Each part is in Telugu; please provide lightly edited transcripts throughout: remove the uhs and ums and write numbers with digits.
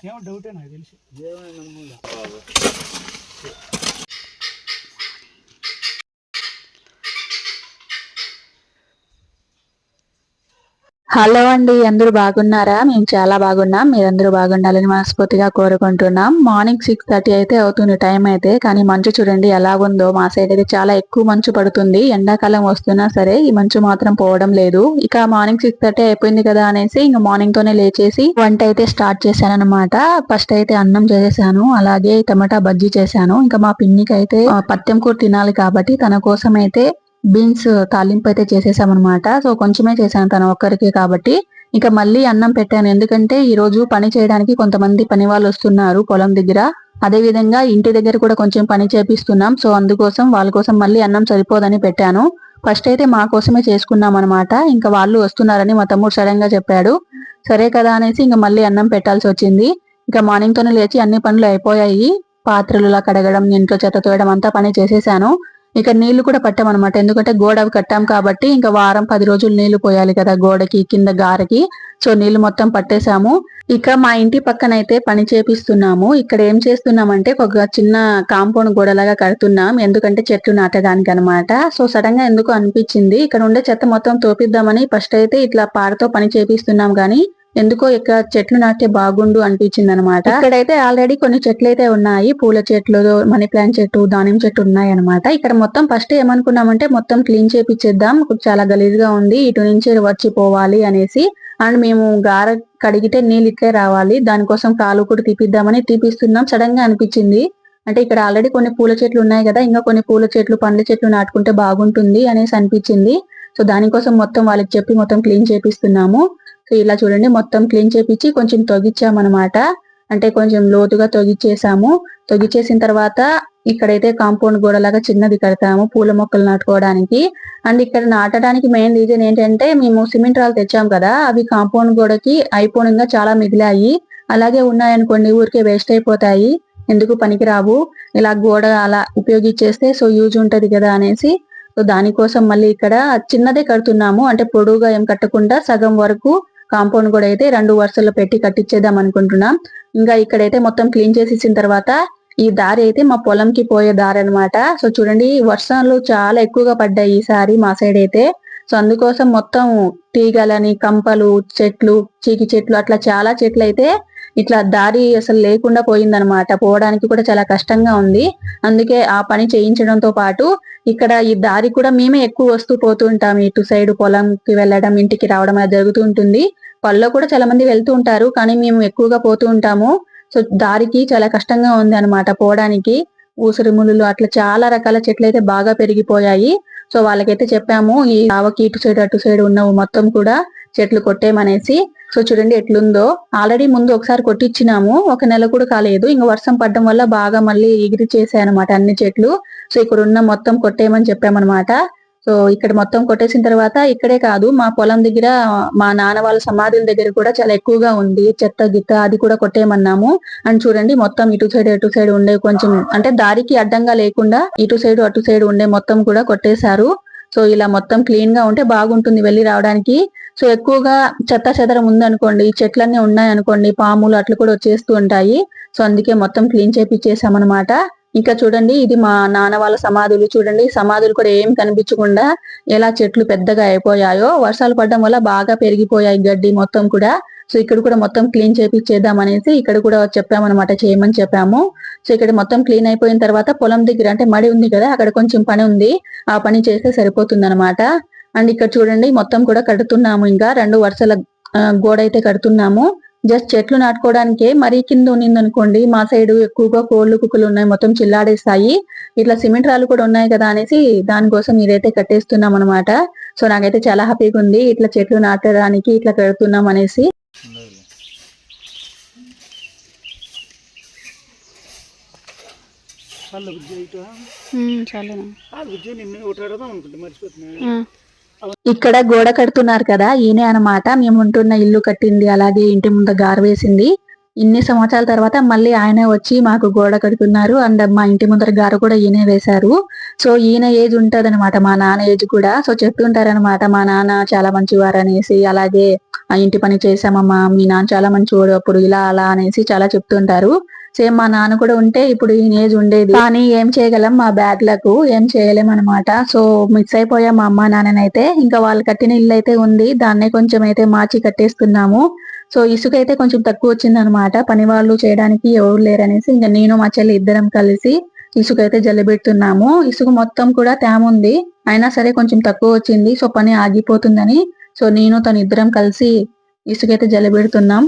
ఏమో డౌటే నాకు తెలిసి హలో అండి, అందరూ బాగున్నారా? మేము చాలా బాగున్నాం. మీరందరూ బాగుండాలని మనస్ఫూర్తిగా కోరుకుంటున్నాం. మార్నింగ్ 6:30 అయితే అవుతుంది టైం అయితే. కానీ మంచు చూడండి ఎలా ఉందో. మా సైడ్ అయితే చాలా ఎక్కువ మంచు పడుతుంది. ఎండాకాలం వస్తున్నా సరే ఈ మంచు మాత్రం పోవడం లేదు. ఇక మార్నింగ్ 6:30 అయిపోయింది కదా అనేసి ఇంకా మార్నింగ్ తోనే లేచేసి వంట అయితే స్టార్ట్ చేశాను అనమాట. ఫస్ట్ అయితే అన్నం చేసేసాను, అలాగే టమాటా బజ్జీ చేశాను. ఇంకా మా పిన్నికి అయితే పత్తెం కూర తినాలి కాబట్టి తన కోసం అయితే బీన్స్ తాలింపు అయితే చేసేసామన్నమాట. సో కొంచెమే చేశాను తన ఒక్కరికి కాబట్టి. ఇంకా మళ్ళీ అన్నం పెట్టాను, ఎందుకంటే ఈ రోజు పని చేయడానికి కొంతమంది పని వాళ్ళు వస్తున్నారు పొలం దగ్గర. అదే విధంగా ఇంటి దగ్గర కూడా కొంచెం పని చేపిస్తున్నాం. సో అందుకోసం వాళ్ళ కోసం మళ్ళీ అన్నం సరిపోదని పెట్టాను. ఫస్ట్ అయితే మా కోసమే చేసుకున్నాం అనమాట. ఇంకా వాళ్ళు వస్తున్నారని మా తమ్ముడు సడన్ గా చెప్పాడు. సరే కదా అనేసి ఇంకా మళ్ళీ అన్నం పెట్టాల్సి వచ్చింది. ఇంకా మార్నింగ్ తోనే లేచి అన్ని పనులు అయిపోయాయి. పాత్రలు కడగడం, ఇంట్లో చెత్త తోయడం అంతా పని చేసేసాను. ఇక నీళ్లు కూడా పట్టామన్నమాట, ఎందుకంటే గోడ అవి కట్టాం కాబట్టి ఇంకా వారం 10 రోజులు నీళ్లు పోయాలి కదా గోడకి కింద గారకి. సో నీళ్లు మొత్తం పట్టేశాము. ఇక మా ఇంటి పక్కన అయితే పని చేపిస్తున్నాము. ఇక్కడ ఏం చేస్తున్నామంటే ఒక చిన్న కాంపౌండ్ గోడలాగా కడుతున్నాం, ఎందుకంటే చెట్లు నాటడానికి అనమాట. సో సడన్ గా ఎందుకు అనిపించింది ఇక్కడ ఉండే చెత్త మొత్తం తోపిద్దామని ఫస్ట్ అయితే ఇట్లా పారతో పని చేపిస్తున్నాం గానీ ఎందుకో ఇక్కడ చెట్లు నాటితే బాగుండు అనిపించింది అనమాట. ఇక్కడైతే ఆల్రెడీ కొన్ని చెట్లు అయితే ఉన్నాయి, పూల చెట్లు, మనీ ప్లాంట్ చెట్టు, దానిమ్మ చెట్టు ఉన్నాయి అనమాట. ఇక్కడ మొత్తం ఫస్ట్ ఏమనుకున్నామంటే మొత్తం క్లీన్ చేపిచ్చేద్దాం, చాలా గలీజ్ గా ఉంది, ఇటు నుంచి వచ్చిపోవాలి అనేసి. అండ్ మేము గార కడిగితే నీళ్ళు ఇట్లే రావాలి, దానికోసం కాలు కూడా తీపిద్దామని తీపిస్తున్నాం. సడన్ గా అనిపించింది, అంటే ఇక్కడ ఆల్రెడీ కొన్ని పూల చెట్లు ఉన్నాయి కదా, ఇంకా కొన్ని పూల చెట్లు పండ్ల చెట్లు నాటుకుంటే బాగుంటుంది అనేసి అనిపించింది. సో దానికోసం మొత్తం వాళ్ళకి చెప్పి మొత్తం క్లీన్ చేపిస్తున్నాము. సో ఇలా చూడండి మొత్తం క్లీన్ చేపించి కొంచెం తొగిచ్చామన్నమాట, అంటే కొంచెం లోతుగా తొగిచ్చేసాము. తొగిచ్చేసిన తర్వాత ఇక్కడైతే కాంపౌండ్ గోడలాగా చిన్నది కడతాము పూల మొక్కలు నాటుకోవడానికి. అండ్ ఇక్కడ నాటడానికి మెయిన్ రీజన్ ఏంటంటే మేము సిమెంట్ రాళ్ళు తెచ్చాం కదా, అవి కాంపౌండ్ గోడకి అయిపోయినంగా చాలా మిగిలాయి. అలాగే ఉన్నాయనుకోండి ఊరికే వేస్ట్ అయిపోతాయి, ఎందుకు పనికిరావు. ఇలా గోడ అలా ఉపయోగించేస్తే సో యూజ్ ఉంటది కదా అనేసి సో దానికోసం మళ్ళీ ఇక్కడ చిన్నదే కడుతున్నాము, అంటే పొడువుగా ఏం కట్టకుండా సగం వరకు కాంపౌండ్ కూడా అయితే 2 వరుసల్లో పెట్టి కట్టించేద్దాం అనుకుంటున్నాం. ఇంకా ఇక్కడైతే మొత్తం క్లీన్ చేసేసిన తర్వాత ఈ దారి అయితే మా పొలంకి పోయే దారి అనమాట. సో చూడండి వర్షాలు చాలా ఎక్కువగా పడ్డాయి ఈసారి మా సైడ్ అయితే. సో అందుకోసం మొత్తం తీగలని, కంపలు, చెట్లు, చీకి చెట్లు, అట్లా చాలా చెట్లు అయితే ఇట్లా దారి అసలు లేకుండా పోయిందనమాట. పోవడానికి కూడా చాలా కష్టంగా ఉంది. అందుకే ఆ పని చేయించడంతో పాటు ఇక్కడ ఈ దారి కూడా మేమే ఎక్కువ వస్తూ పోతూ ఉంటాం, ఇటు సైడ్ పొలంకి వెళ్ళడం ఇంటికి రావడం అది జరుగుతూ ఉంటుంది. పళ్ళలో కూడా చాలా మంది వెళ్తూ ఉంటారు, కానీ మేము ఎక్కువగా పోతూ ఉంటాము. సో దారికి చాలా కష్టంగా ఉంది అనమాట పోవడానికి. ఊసరి ముళ్ళు అట్లా చాలా రకాల చెట్లు అయితే బాగా పెరిగిపోయాయి. సో వాళ్ళకైతే చెప్పాము ఈ ఆవకి ఇటు సైడ్ అటు సైడ్ ఉన్నవి మొత్తం కూడా చెట్లు కొట్టేమనేసి. సో చూడండి ఎట్లుందో, ఆల్రెడీ ముందు ఒకసారి కొట్టించినాము, 1 నెల కూడా కాలేదు. ఇంకా వర్షం పడడం వల్ల బాగా మళ్ళీ ఎగిరి చేసాయి అనమాట అన్ని చెట్లు. సో ఇక్కడ ఉన్న మొత్తం కొట్టేయమని చెప్పామన్నమాట. సో ఇక్కడ మొత్తం కొట్టేసిన తర్వాత ఇక్కడే కాదు మా పొలం దగ్గర మా నాన్న వాళ్ళ సమాధుల దగ్గర కూడా చాలా ఎక్కువగా ఉంది చెత్త గిత్త, అది కూడా కొట్టేయమన్నాము. అండ్ చూడండి మొత్తం ఇటు సైడ్ అటు సైడ్ ఉండే కొంచెం అంటే దారికి అడ్డంగా లేకుండా ఇటు సైడ్ అటు సైడ్ ఉండే మొత్తం కూడా కొట్టేశారు. సో ఇలా మొత్తం క్లీన్ గా ఉంటే బాగుంటుంది వెళ్ళి రావడానికి. సో ఎక్కువగా చెత్త చెదరం ఉందనుకోండి, చెట్లన్నీ ఉన్నాయి అనుకోండి, పాములు అట్లు కూడా వచ్చేస్తూ ఉంటాయి. సో అందుకే మొత్తం క్లీన్ చేపించేసామన్నమాట. ఇంకా చూడండి ఇది మా నాన్న వాళ్ళ సమాధులు. చూడండి సమాధులు కూడా ఏం కనిపించకుండా ఎలా చెట్లు పెద్దగా అయిపోయాయో, వర్షాలు పడడం వల్ల బాగా పెరిగిపోయాయి గడ్డి మొత్తం కూడా. సో ఇక్కడ కూడా మొత్తం క్లీన్ చేపించేద్దాం అనేసి ఇక్కడ కూడా చెప్పామన్నమాట, చేయమని చెప్పాము. సో ఇక్కడ మొత్తం క్లీన్ అయిపోయిన తర్వాత పొలం దగ్గర అంటే మడి ఉంది కదా, అక్కడ కొంచెం పని ఉంది, ఆ పని చేస్తే సరిపోతుంది అనమాట. అండ్ ఇక్కడ చూడండి మొత్తం కూడా కడుతున్నాము, ఇంకా 2 వరుసల గోడ అయితే కడుతున్నాము. జస్ట్ చెట్లు నాటుకోవడానికే. మరీ కింద ఉన్నింది అనుకోండి మా సైడ్ ఎక్కువగా కోళ్లు కుక్కలు ఉన్నాయి, మొత్తం చిల్లాడేస్తాయి. ఇట్లా సిమెంట్ రాళ్ళు కూడా ఉన్నాయి కదా అనేసి దానికోసం ఇదైతే కట్టేస్తున్నాం అనమాట. సో నాకైతే చాలా హ్యాపీగా ఉంది ఇట్లా చెట్లు నాటడానికి ఇట్లా కడుతున్నాం అనేసి. ఇక్కడ గోడ కడుతున్నారు కదా, ఈయనే అనమాట మేము ఉంటున్న ఇల్లు కట్టింది, అలాగే ఇంటి ముందు గారు వేసింది. ఇన్ని సంవత్సరాల తర్వాత మళ్ళీ ఆయనే వచ్చి మాకు గోడ కడుతున్నారు. అండ్ మా ఇంటి ముందర గారు కూడా ఈయనే వేశారు. సో ఈయన ఏజ్ ఉంటదన్నమాట, మా నాన్న ఏజ్ కూడా. సో చెప్తుంటారనమాట మా నాన్న చాలా మంచివారు అనేసి, అలాగే ఆ ఇంటి పని చేసామమ్మా, మీ నాన్న చాలా మంచివాడు అప్పుడు, ఇలా అలా అనేసి చాలా చెప్తుంటారు. సేమ్ మా నాన్న కూడా ఉంటే ఇప్పుడు ఈయన ఏజ్ ఉండేది. కానీ ఏం చేయగలం, మా బ్యాడ్ లక్, ఏం చేయలేం అనమాట. సో మిస్ అయిపోయాం మా అమ్మ నాన్ననైతే. ఇంకా వాళ్ళు కట్టిన ఇల్లు అయితే ఉంది, దాన్నే కొంచెం అయితే మార్చి కట్టేస్తున్నాము. సో ఇసుక అయితే కొంచెం తక్కువ వచ్చింది అనమాట, పని వాళ్ళు చేయడానికి ఎవరు లేరనేసి ఇంకా నేను మా చెల్లి ఇద్దరం కలిసి ఇసుక అయితే జల్లబెడుతున్నాము. ఇసుక మొత్తం కూడా తేమ ఉంది, అయినా సరే కొంచెం తక్కువ వచ్చింది. సో పని ఆగిపోతుందని సో నేను తను ఇద్దరం కలిసి ఇసుక అయితే జల్లబెడుతున్నాం.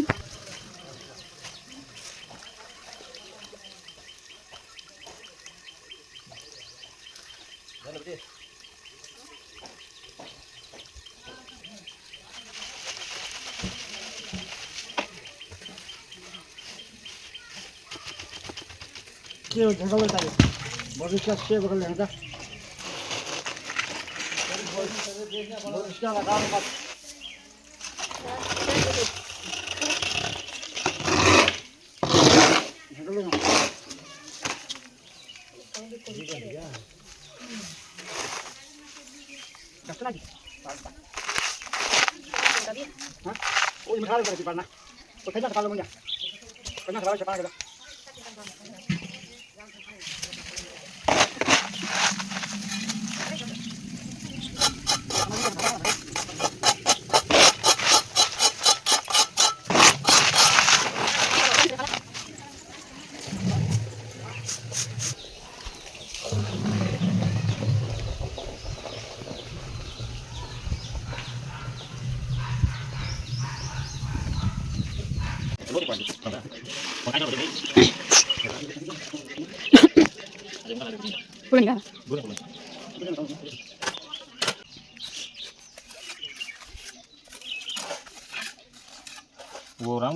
वो राम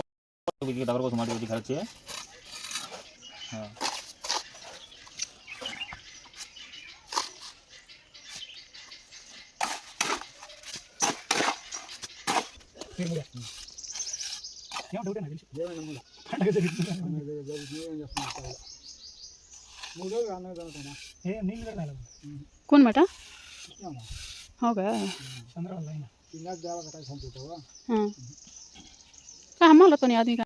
टावर को समाज घर से हाँ డౌట్ कौन बेटा हो गया हाँ हम तो नहीं आदमी का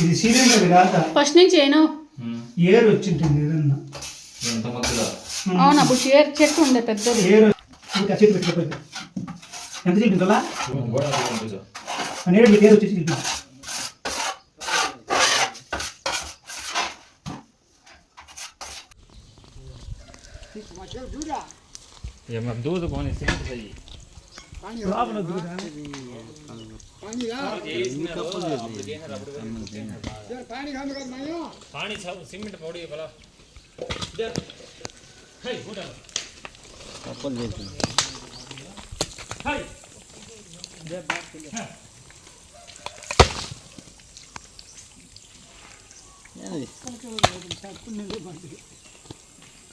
ఇది సీరియల్ కాదా ఫస్ట్ నుంచి ఏనో ఏర్ వచ్చింటుంది ఏదన్నా ఎంత మధ్యలో అవును అప్పుడు చెట్టు ఉండే పెద్దది ఏర్ ఇంకా చేతి పెట్టుకోలేదు ఎంత చెప్పిందా గోడ కనిపించు అనేది ఏర్ వచ్చేసి చెప్పింది ये मैं दूध कोने से सही లోపల దూరా पानी सीमेंट पौड़ी भला हाय फुटा कपल देती हाय जब बात कर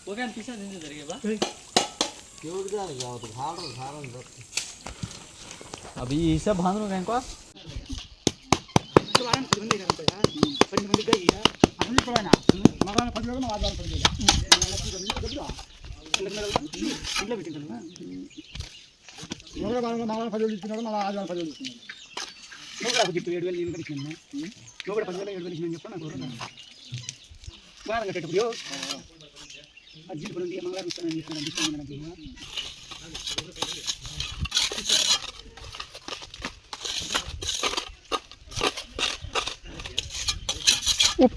वो क्या पीछा देने जरिए बा अभी ये सब भान रो को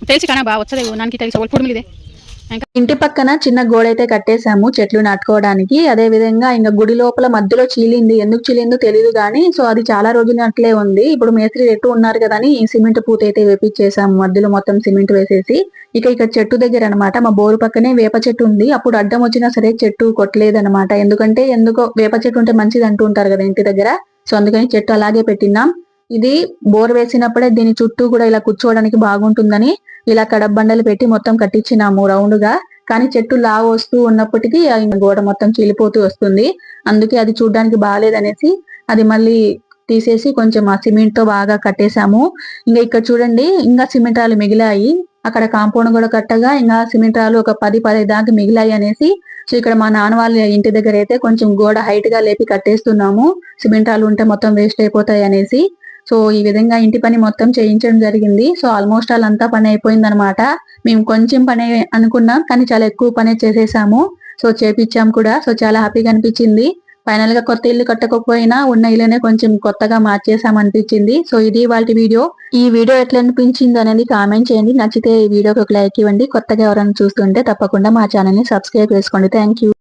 తెలిసి కానా బా వచ్చేది నాన్నకి తెలిసి వాళ్ళు కుడుమిలిదే ఇంటి పక్కన చిన్న గోడ అయితే కట్టేశాము చెట్లు నాటుకోవడానికి. అదే విధంగా ఇంకా గుడి లోపల మధ్యలో చీలింది, ఎందుకు చీలిందో తెలియదు కానీ సో అది చాలా రోజులు అట్లే ఉంది. ఇప్పుడు మేస్త్రి రెట్టు ఉన్నారు కదా అని సిమెంట్ పూత అయితే వేపించేసాము, మధ్యలో మొత్తం సిమెంట్ వేసేసి. ఇక్కడ చెట్టు దగ్గర అనమాట, మా బోరు పక్కనే వేప చెట్టు ఉంది. అప్పుడు అడ్డం వచ్చినా సరే చెట్టు కొట్టలేదన్నమాట, ఎందుకంటే ఎందుకో వేప చెట్టు ఉంటే మంచిది అంటూ ఉంటారు కదా ఇంటి దగ్గర. సో అందుకని చెట్టు అలాగే పెట్టినాం. ఇది బోర్ వేసినప్పుడే దీని చుట్టూ కూడా ఇలా కూర్చోవడానికి బాగుంటుందని ఇలా కడప బండలు పెట్టి మొత్తం కట్టించినాము రౌండ్ గా. కానీ చెట్టు లావు వస్తూ ఉన్నప్పటికీ గోడ మొత్తం చీలిపోతూ వస్తుంది. అందుకే అది చూడడానికి బాగాలేదనేసి అది మళ్ళీ తీసేసి కొంచెం ఆ సిమెంట్ తో బాగా కట్టేశాము. ఇంకా ఇక్కడ చూడండి, ఇంకా సిమెంట్ రాళ్ళు మిగిలాయి. అక్కడ కాంపౌండ్ కూడా కట్టగా ఇంకా సిమెంట్ రాళ్ళు ఒక 10-15 దాకా మిగిలాయి అనేసి సో ఇక్కడ మా నాన్న వాళ్ళ ఇంటి దగ్గర అయితే కొంచెం గోడ హైట్ గా లేపి కట్టేస్తున్నాము, సిమెంట్ రాళ్ళు ఉంటే మొత్తం వేస్ట్ అయిపోతాయి అనేసి. సో ఈ విధంగా ఇంటి పని మొత్తం చేయించడం జరిగింది. సో ఆల్మోస్ట్ అంతా పని అయిపోయింది అనమాట. మేము కొంచెం పని అనుకున్నాం కానీ చాలా ఎక్కువ పని చేసేసాము. సో చేపించాం కూడా. సో చాలా హ్యాపీగా అనిపించింది. ఫైనల్ గా కొత్త ఇల్లు కట్టకపోయినా ఉన్న ఇల్లునే కొంచెం కొత్తగా మార్చేసాం అనిపించింది. సో ఇది వాళ్ళ వీడియో. ఈ వీడియో ఎట్లా అనిపించింది అనేది కామెంట్ చేయండి. నచ్చితే ఈ వీడియోకి ఒక లైక్ ఇవ్వండి. కొత్తగా ఎవరైనా చూస్తుంటే తప్పకుండా మా ఛానల్ ని సబ్స్క్రైబ్ చేసుకోండి. Thank you.